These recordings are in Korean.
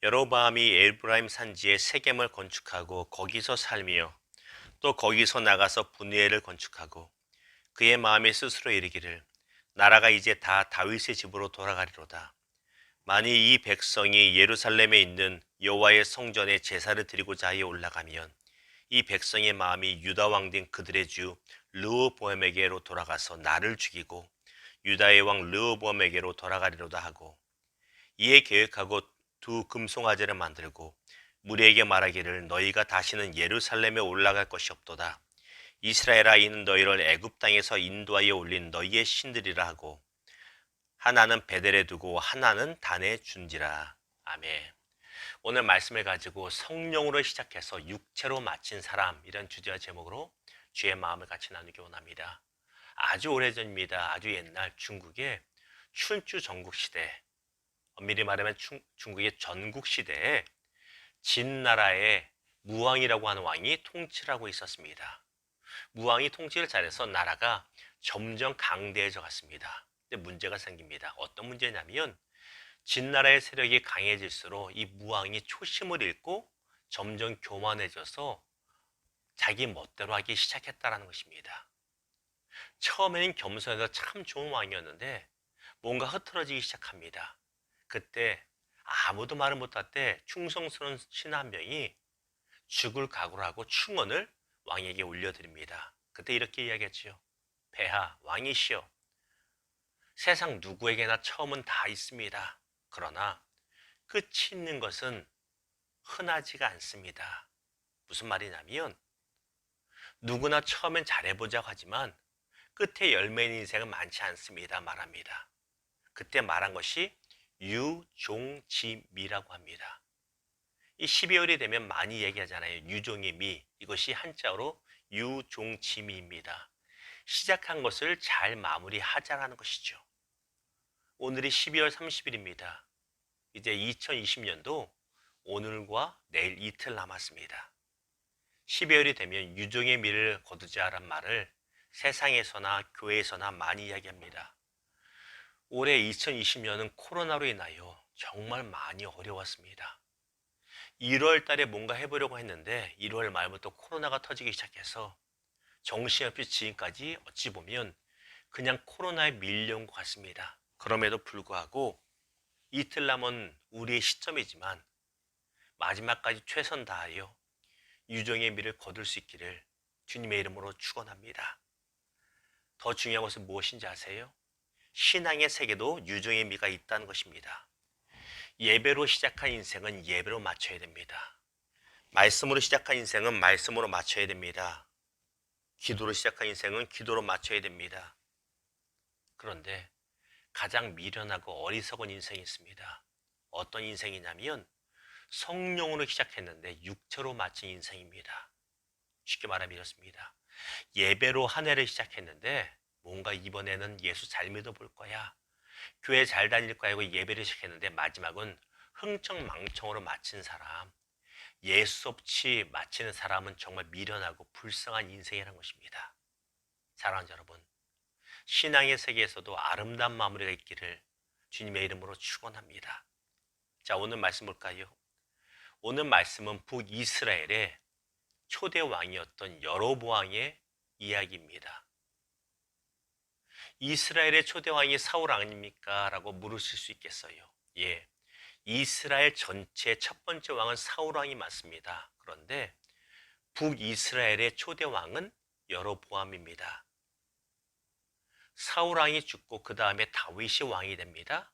여로보암이 에브라임 산지에 세겜을 건축하고 거기서 살며 또 거기서 나가서 분회를 건축하고 그의 마음에 스스로 이르기를 나라가 이제 다 다윗의 집으로 돌아가리로다. 만일 이 백성이 예루살렘에 있는 여호와의 성전에 제사를 드리고자 하여 올라가면 이 백성의 마음이 유다 왕된 그들의 주 르호보암에게로 돌아가서 나를 죽이고 유다의 왕 르호보암에게로 돌아가리로다 하고 이에 계획하고 두 금송아지를 만들고 무리에게 말하기를 너희가 다시는 예루살렘에 올라갈 것이 없도다. 이스라엘아 이는 너희를 애굽 땅에서 인도하여 올린 너희의 신들이라 하고 하나는 베델에 두고 하나는 단에 준지라. 아멘. 오늘 말씀을 가지고 성령으로 시작해서 육체로 마친 사람 이런 주제와 제목으로 주의 마음을 같이 나누기 원합니다. 아주 오래전입니다. 아주 옛날 중국의 춘추 전국시대, 엄밀히 말하면 중국의 전국시대에 진나라의 무왕이라고 하는 왕이 통치를 하고 있었습니다. 무왕이 통치를 잘해서 나라가 점점 강대해져 갔습니다. 근데 문제가 생깁니다. 어떤 문제냐면 진나라의 세력이 강해질수록 이 무왕이 초심을 잃고 점점 교만해져서 자기 멋대로 하기 시작했다는 것입니다. 처음에는 겸손해서 참 좋은 왕이었는데 뭔가 흐트러지기 시작합니다. 그때 아무도 말을 못할 때 충성스러운 신 한 명이 죽을 각오를 하고 충언을 왕에게 올려드립니다. 그때 이렇게 이야기했지요. 폐하 왕이시여, 세상 누구에게나 처음은 다 있습니다. 그러나 끝이 있는 것은 흔하지가 않습니다. 무슨 말이냐면 누구나 처음엔 잘해보자고 하지만 끝에 열매인 인생은 많지 않습니다. 말합니다. 그때 말한 것이 유종지미라고 합니다. 이 12월이 되면 많이 얘기하잖아요. 유종의 미. 이것이 한자어로 유종지미입니다. 시작한 것을 잘 마무리하자라는 것이죠. 오늘이 12월 30일입니다. 이제 2020년도 오늘과 내일 이틀 남았습니다. 12월이 되면 유종의 미를 거두자란 말을 세상에서나 교회에서나 많이 이야기합니다. 올해 2020년은 코로나로 인하여 정말 많이 어려웠습니다. 1월 달에 뭔가 해보려고 했는데 1월 말부터 코로나가 터지기 시작해서 정신없이 지금까지 어찌 보면 그냥 코로나에 밀려온 것 같습니다. 그럼에도 불구하고 이틀 남은 우리의 시점이지만 마지막까지 최선 다하여 유종의 미를 거둘 수 있기를 주님의 이름으로 축원합니다. 더 중요한 것은 무엇인지 아세요? 신앙의 세계도 유종의 미가 있다는 것입니다. 예배로 시작한 인생은 예배로 맞춰야 됩니다. 말씀으로 시작한 인생은 말씀으로 맞춰야 됩니다. 기도로 시작한 인생은 기도로 맞춰야 됩니다. 그런데 가장 미련하고 어리석은 인생이 있습니다. 어떤 인생이냐면 성령으로 시작했는데 육체로 마친 인생입니다. 쉽게 말하면 이렇습니다. 예배로 한 해를 시작했는데 뭔가 이번에는 예수 잘 믿어볼 거야. 교회 잘 다닐 거야 하고 예배를 시작했는데 마지막은 흥청망청으로 마친 사람. 예수 없이 마치는 사람은 정말 미련하고 불쌍한 인생이라는 것입니다. 사랑하는 여러분, 신앙의 세계에서도 아름다운 마무리가 있기를 주님의 이름으로 축원합니다. 자, 오늘 말씀 볼까요? 오늘 말씀은 북이스라엘의 초대 왕이었던 여로보암의 이야기입니다. 이스라엘의 초대 왕이 사울 아닙니까? 라고 물으실 수 있겠어요. 예, 이스라엘 전체 첫 번째 왕은 사울 왕이 맞습니다. 그런데 북이스라엘의 초대 왕은 여로보암입니다. 사울 왕이 죽고 그 다음에 다윗이 왕이 됩니다.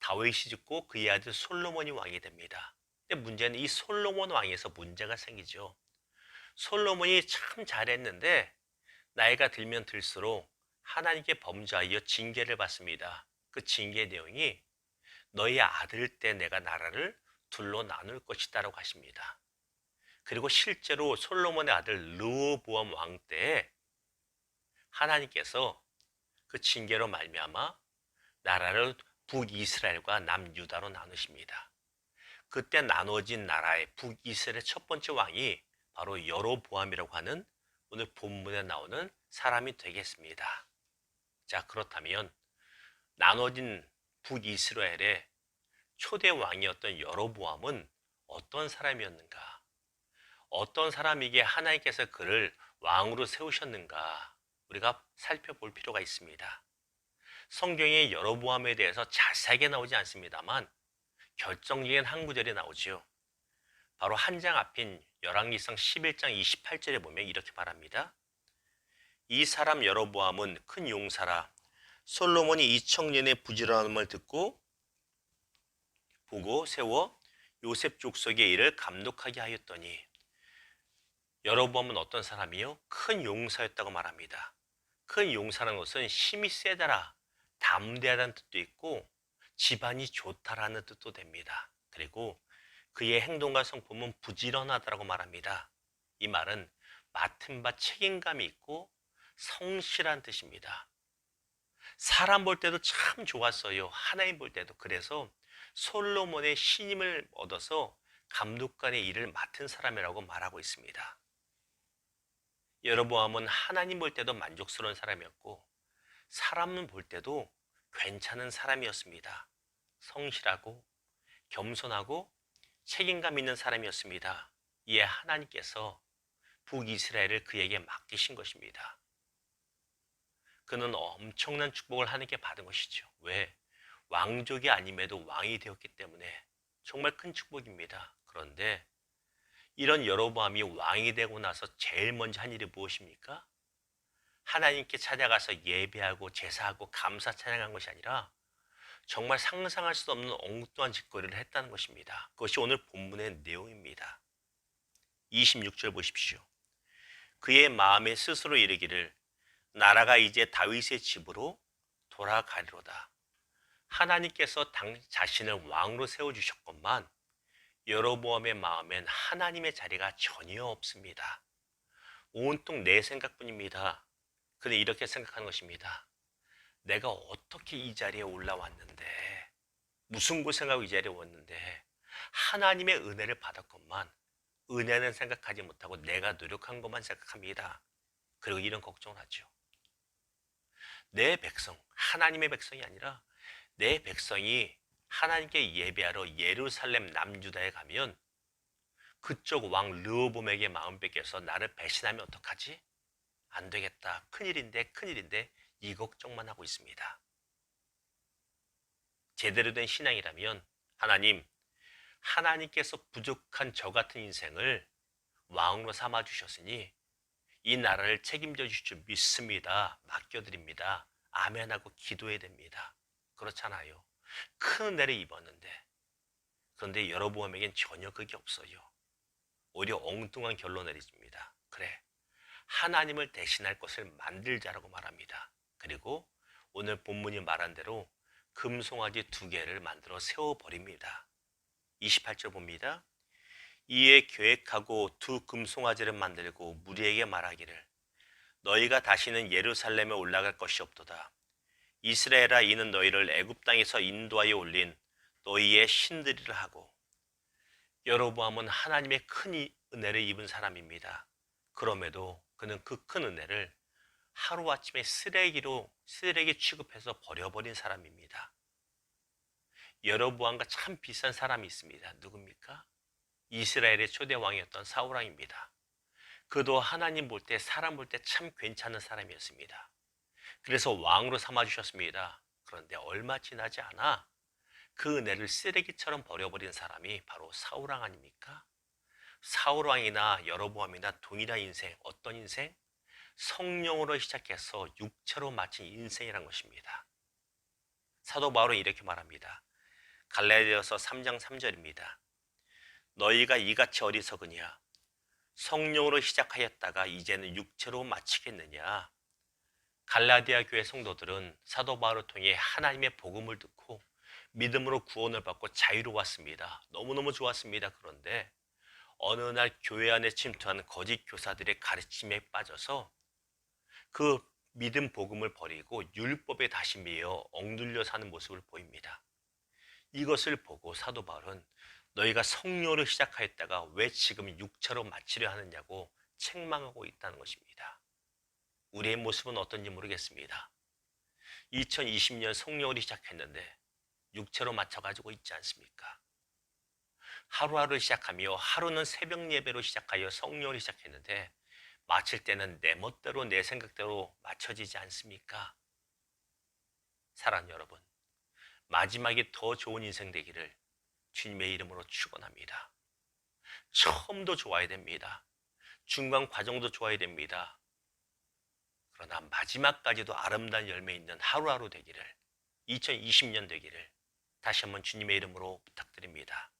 다윗이 죽고 그의 아들 솔로몬이 왕이 됩니다. 근데 문제는 이 솔로몬 왕에서 문제가 생기죠. 솔로몬이 참 잘했는데 나이가 들면 들수록 하나님께 범죄하여 징계를 받습니다. 그 징계 내용이 너희 아들 때 내가 나라를 둘로 나눌 것이다 라고 하십니다. 그리고 실제로 솔로몬의 아들 르호보암 왕 때에 하나님께서 그 징계로 말미암아 나라를 북이스라엘과 남유다로 나누십니다. 그때 나눠진 나라의 북이스라엘의 첫 번째 왕이 바로 여로보암이라고 하는 오늘 본문에 나오는 사람이 되겠습니다. 자, 그렇다면 나눠진 북이스라엘에 초대 왕이었던 여로보암은 어떤 사람이었는가? 어떤 사람이기에 하나님께서 그를 왕으로 세우셨는가? 우리가 살펴볼 필요가 있습니다. 성경에 여로보암에 대해서 자세하게 나오지 않습니다만 결정적인 한 구절이 나오지요. 바로 한 장 앞인 열왕기상 11장 28절에 보면 이렇게 말합니다. 이 사람 여로보암은 큰 용사라. 솔로몬이 이 청년의 부지런함을 듣고 보고 세워 요셉 족속의 일을 감독하게 하였더니, 여로보암은 어떤 사람이요? 큰 용사였다고 말합니다. 큰 용사라는 것은 힘이 세다라, 담대하다는 뜻도 있고 집안이 좋다라는 뜻도 됩니다. 그리고 그의 행동과 성품은 부지런하다라고 말합니다. 이 말은 맡은 바 책임감이 있고 성실한 뜻입니다. 사람 볼 때도 참 좋았어요. 하나님 볼 때도. 그래서 솔로몬의 신임을 얻어서 감독관의 일을 맡은 사람이라고 말하고 있습니다. 여로보암은 하나님 볼 때도 만족스러운 사람이었고 사람은 볼 때도 괜찮은 사람이었습니다. 성실하고 겸손하고 책임감 있는 사람이었습니다. 이에 하나님께서 북이스라엘을 그에게 맡기신 것입니다. 그는 엄청난 축복을 하나님께 받은 것이죠. 왜? 왕족이 아님에도 왕이 되었기 때문에 정말 큰 축복입니다. 그런데 이런 여로보암이 왕이 되고 나서 제일 먼저 한 일이 무엇입니까? 하나님께 찾아가서 예배하고 제사하고 감사 찬양한 것이 아니라 정말 상상할 수 없는 엉뚱한 짓거리를 했다는 것입니다. 그것이 오늘 본문의 내용입니다. 26절 보십시오. 그의 마음에 스스로 이르기를 나라가 이제 다윗의 집으로 돌아가리로다. 하나님께서 자신을 왕으로 세워주셨건만 여로보암의 마음엔 하나님의 자리가 전혀 없습니다. 온통 내 생각뿐입니다. 그는 이렇게 생각하는 것입니다. 내가 어떻게 이 자리에 올라왔는데, 무슨 고생하고 이 자리에 왔는데 하나님의 은혜를 받았건만 은혜는 생각하지 못하고 내가 노력한 것만 생각합니다. 그리고 이런 걱정을 하죠. 내 백성, 하나님의 백성이 아니라 내 백성이 하나님께 예배하러 예루살렘 남유다에 가면 그쪽 왕 르호보암에게 마음 뺏겨서 나를 배신하면 어떡하지? 안 되겠다. 큰일인데 이 걱정만 하고 있습니다. 제대로 된 신앙이라면 하나님께서 부족한 저 같은 인생을 왕으로 삼아 주셨으니 이 나라를 책임져 주실 줄 믿습니다. 맡겨드립니다. 아멘하고 기도해야 됩니다. 그렇잖아요. 큰 은혜를 입었는데, 그런데 여로보암에겐 전혀 그게 없어요. 오히려 엉뚱한 결론을 내립니다. 그래, 하나님을 대신할 것을 만들자라고 말합니다. 그리고 오늘 본문이 말한 대로 금송아지 2개를 만들어 세워버립니다. 28절 봅니다. 이에 계획하고 2 금송아지를 만들고 무리에게 말하기를 너희가 다시는 예루살렘에 올라갈 것이 없도다. 이스라엘아, 이는 너희를 애굽 땅에서 인도하여 올린 너희의 신들이라 하고. 여로보암은 하나님의 큰 은혜를 입은 사람입니다. 그럼에도 그는 그 큰 은혜를 하루아침에 쓰레기 취급해서 버려버린 사람입니다. 여로보암과 참 비슷한 사람이 있습니다. 누굽니까? 이스라엘의 초대 왕이었던 사울 왕입니다. 그도 하나님 볼 때, 사람 볼 때 참 괜찮은 사람이었습니다. 그래서 왕으로 삼아주셨습니다. 그런데 얼마 지나지 않아 그 은혜를 쓰레기처럼 버려버린 사람이 바로 사울 왕 아닙니까? 사울 왕이나 여로보암이나 동일한 인생, 어떤 인생? 성령으로 시작해서 육체로 마친 인생이란 것입니다. 사도 바울은 이렇게 말합니다. 갈라디아서 3장 3절입니다. 너희가 이같이 어리석으냐? 성령으로 시작하였다가 이제는 육체로 마치겠느냐? 갈라디아 교회 성도들은 사도 바울을 통해 하나님의 복음을 듣고 믿음으로 구원을 받고 자유로웠습니다. 너무너무 좋았습니다. 그런데 어느 날 교회 안에 침투한 거짓 교사들의 가르침에 빠져서 그 믿음 복음을 버리고 율법에 다시 매여 억눌려 사는 모습을 보입니다. 이것을 보고 사도 바울은 너희가 성령으로 시작하였다가 왜 지금 육체로 마치려 하느냐고 책망하고 있다는 것입니다. 우리의 모습은 어떤지 모르겠습니다. 2020년 성령으로 시작했는데 육체로 맞춰가지고 있지 않습니까? 하루하루 시작하며 하루는 새벽 예배로 시작하여 성령으로 시작했는데 마칠 때는 내 멋대로 내 생각대로 맞춰지지 않습니까? 사랑하는 여러분, 마지막에 더 좋은 인생 되기를 주님의 이름으로 축원합니다. 처음도 좋아야 됩니다. 중간 과정도 좋아야 됩니다. 그러나 마지막까지도 아름다운 열매 있는 하루하루 되기를, 2020년 되기를 다시 한번 주님의 이름으로 부탁드립니다.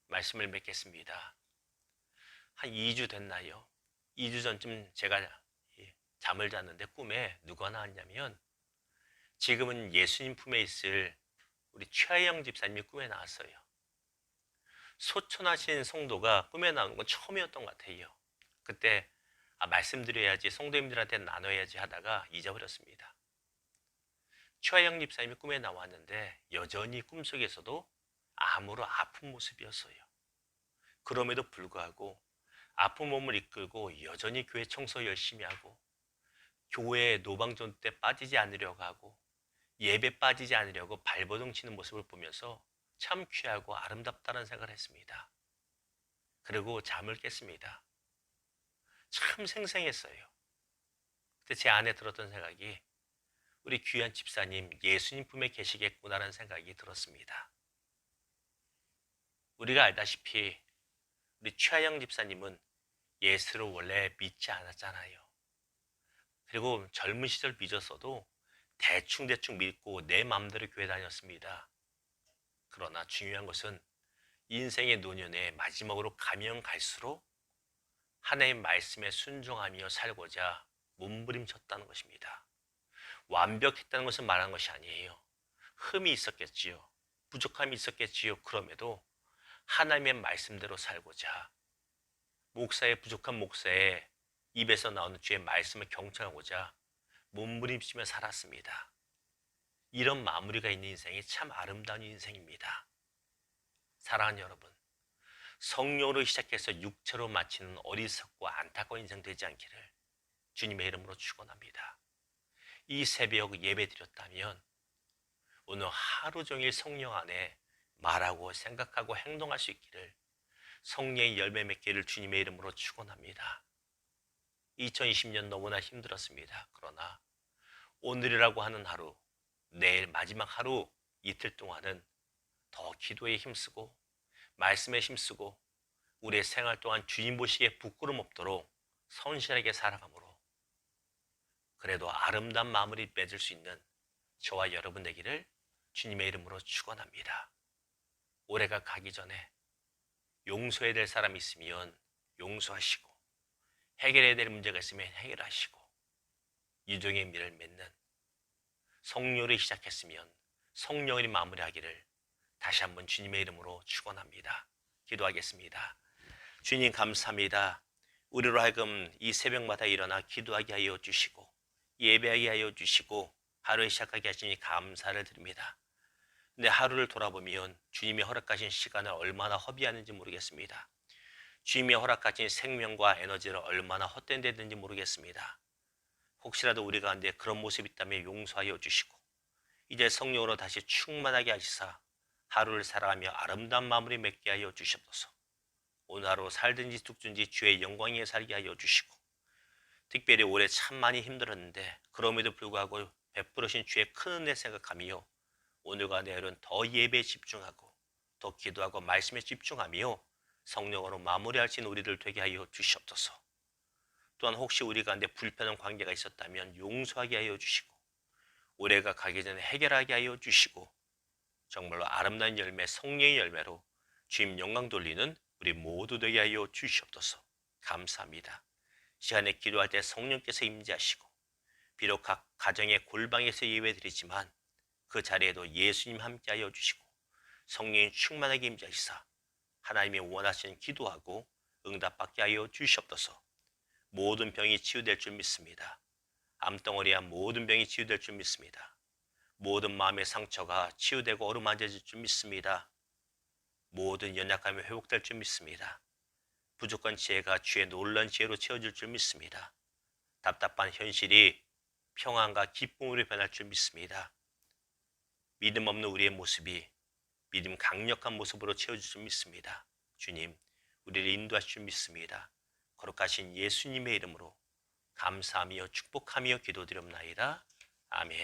말씀을 맺겠습니다. 한 2주 됐나요? 2주 전쯤 제가 잠을 잤는데 꿈에 누가 나왔냐면 지금은 예수님 품에 있을 우리 최하영 집사님이 꿈에 나왔어요. 소천하신 성도가 꿈에 나오는 건 처음이었던 것 같아요. 그때 말씀드려야지, 성도님들한테 나눠야지 하다가 잊어버렸습니다. 최하영 집사님이 꿈에 나왔는데 여전히 꿈속에서도 아무런 아픈 모습이었어요. 그럼에도 불구하고 아픈 몸을 이끌고 여전히 교회 청소 열심히 하고 교회 노방전 때 빠지지 않으려고 하고 예배 빠지지 않으려고 발버둥 치는 모습을 보면서 참 귀하고 아름답다는 생각을 했습니다. 그리고 잠을 깼습니다. 참 생생했어요. 그때 제 안에 들었던 생각이 우리 귀한 집사님 예수님 품에 계시겠구나라는 생각이 들었습니다. 우리가 알다시피 우리 최하영 집사님은 예수를 원래 믿지 않았잖아요. 그리고 젊은 시절 믿었어도 대충 믿고 내 마음대로 교회 다녔습니다. 그러나 중요한 것은 인생의 노년에 마지막으로 가면 갈수록 하나님의 말씀에 순종하며 살고자 몸부림쳤다는 것입니다. 완벽했다는 것은 말하는 것이 아니에요. 흠이 있었겠지요. 부족함이 있었겠지요. 그럼에도 하나님의 말씀대로 살고자, 목사의 부족한 목사의 입에서 나오는 주의 말씀을 경청하고자 몸부림치며 살았습니다. 이런 마무리가 있는 인생이 참 아름다운 인생입니다. 사랑하는 여러분, 성령으로 시작해서 육체로 마치는 어리석고 안타까운 인생 되지 않기를 주님의 이름으로 축원합니다. 이 새벽 예배 드렸다면 오늘 하루 종일 성령 안에 말하고 생각하고 행동할 수 있기를, 성령의 열매 맺기를 주님의 이름으로 축원합니다. 2020년 너무나 힘들었습니다. 그러나 오늘이라고 하는 하루, 내일 마지막 하루, 이틀 동안은 더 기도에 힘쓰고 말씀에 힘쓰고 우리의 생활 동안 주님 보시기에 부끄럼 없도록 성실하게 살아가므로 그래도 아름다운 마무리 맺을 수 있는 저와 여러분 되기를 주님의 이름으로 축원합니다. 올해가 가기 전에 용서해야 될 사람이 있으면 용서하시고, 해결해야 될 문제가 있으면 해결하시고, 유종의 미를 맺는, 성령으로 시작했으면 성령으로 마무리하기를 다시 한번 주님의 이름으로 축원합니다. 기도하겠습니다. 주님 감사합니다. 우리로 하여금 이 새벽마다 일어나 기도하게 하여 주시고 예배하게 하여 주시고 하루에 시작하게 하시니 감사를 드립니다. 근데 하루를 돌아보면 주님이 허락하신 시간을 얼마나 허비하는지 모르겠습니다. 주님이 허락하신 생명과 에너지를 얼마나 헛된 데 든지 모르겠습니다. 혹시라도 우리 가운데 그런 모습이 있다면 용서하여 주시고 이제 성령으로 다시 충만하게 하시사 하루를 살아가며 아름다운 마무리 맺게 하여 주시옵소서. 오늘 하루 살든지 죽든지 주의 영광에 살게 하여 주시고, 특별히 올해 참 많이 힘들었는데 그럼에도 불구하고 베풀으신 주의 큰 은혜 생각하며 오늘과 내일은 더 예배에 집중하고 더 기도하고 말씀에 집중하며 성령으로 마무리할 수 있는 우리들 되게 하여 주시옵소서. 또한 혹시 우리 가운데 불편한 관계가 있었다면 용서하게 하여 주시고 올해가 가기 전에 해결하게 하여 주시고 정말로 아름다운 열매, 성령의 열매로 주님 영광 돌리는 우리 모두 되게 하여 주시옵소서. 감사합니다. 시간에 기도할 때 성령께서 임재하시고 비록 각 가정의 골방에서 예배드리지만 그 자리에도 예수님 함께 하여 주시고 성령이 충만하게 임재하시사 하나님이 원하시는 기도하고 응답받게 하여 주시옵소서. 모든 병이 치유될 줄 믿습니다. 암덩어리와 모든 병이 치유될 줄 믿습니다. 모든 마음의 상처가 치유되고 어루만져질 줄 믿습니다. 모든 연약함이 회복될 줄 믿습니다. 부족한 지혜가 주의 놀라운 지혜로 채워질 줄 믿습니다. 답답한 현실이 평안과 기쁨으로 변할 줄 믿습니다. 믿음 없는 우리의 모습이 믿음 강력한 모습으로 채워줄 줄 믿습니다. 주님, 우리를 인도하실 줄 믿습니다. 거룩하신 예수님의 이름으로 감사하며 축복하며 기도드렸나이다. 아멘.